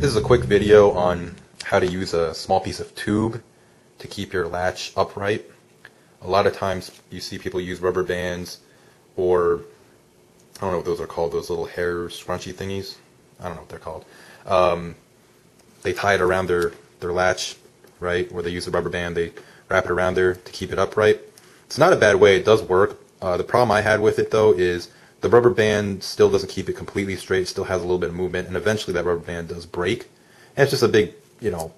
This is a quick video on how to use a small piece of tube to keep your latch upright. A lot of times you see people use rubber bands, or I don't know what those are called, those little hair scrunchy thingies. I don't know what they're called. They tie it around their latch, right? Or they use a rubber band, they wrap it around there to keep it upright. It's not a bad way, it does work. The problem I had with it though is the rubber band still doesn't keep it completely straight, it still has a little bit of movement, and eventually that rubber band does break. And it's just a big,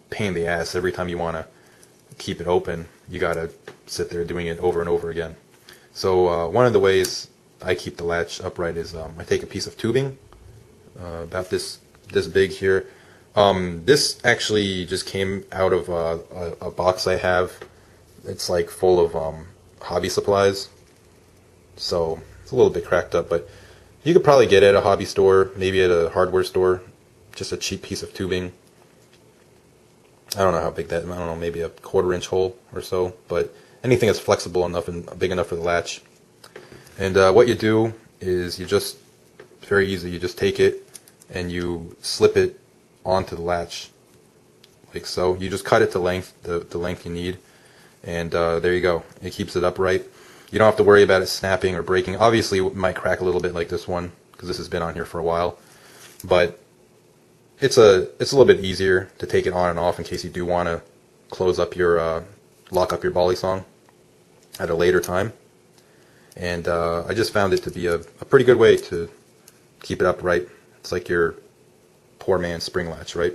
pain in the ass. Every time you want to keep it open, you gotta sit there doing it over and over again. So one of the ways I keep the latch upright is I take a piece of tubing, about this big here. This actually just came out of a box I have. It's like full of hobby supplies, so it's a little bit cracked up, but you could probably get it at a hobby store, maybe at a hardware store, just a cheap piece of tubing. I don't know how big that, I don't know, maybe a 1/4-inch hole or so, but anything that's flexible enough and big enough for the latch. And what you do is it's very easy, you just take it and you slip it onto the latch, like so. You just cut it to length, the length you need, and there you go. It keeps it upright. You don't have to worry about it snapping or breaking. Obviously it might crack a little bit like this one, because this has been on here for a while, but it's a little bit easier to take it on and off in case you do want to close up your lock up your Balisong at a later time. And I just found it to be a pretty good way to keep it upright. It's like your poor man's spring latch, right?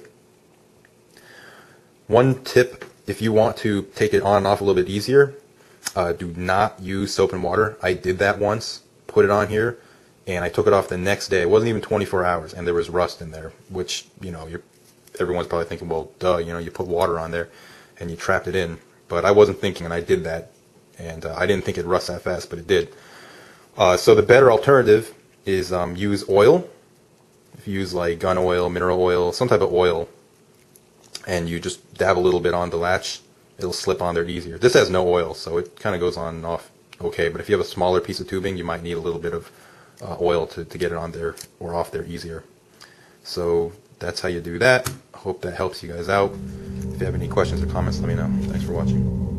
One tip, if you want to take it on and off a little bit easier, do not use soap and water. I did that once, put it on here, and I took it off the next day. It wasn't even 24 hours, and there was rust in there, which, everyone's probably thinking, well, duh, you put water on there, and you trapped it in. But I wasn't thinking, and I did that, and I didn't think it'd rust that fast, but it did. So the better alternative is use oil. If you use like gun oil, mineral oil, some type of oil, and you just dab a little bit on the latch, it'll slip on there easier. This has no oil, so it kind of goes on and off okay, but if you have a smaller piece of tubing, you might need a little bit of oil to get it on there or off there easier. So that's how you do that. I hope that helps you guys out. If you have any questions or comments, let me know. Thanks for watching.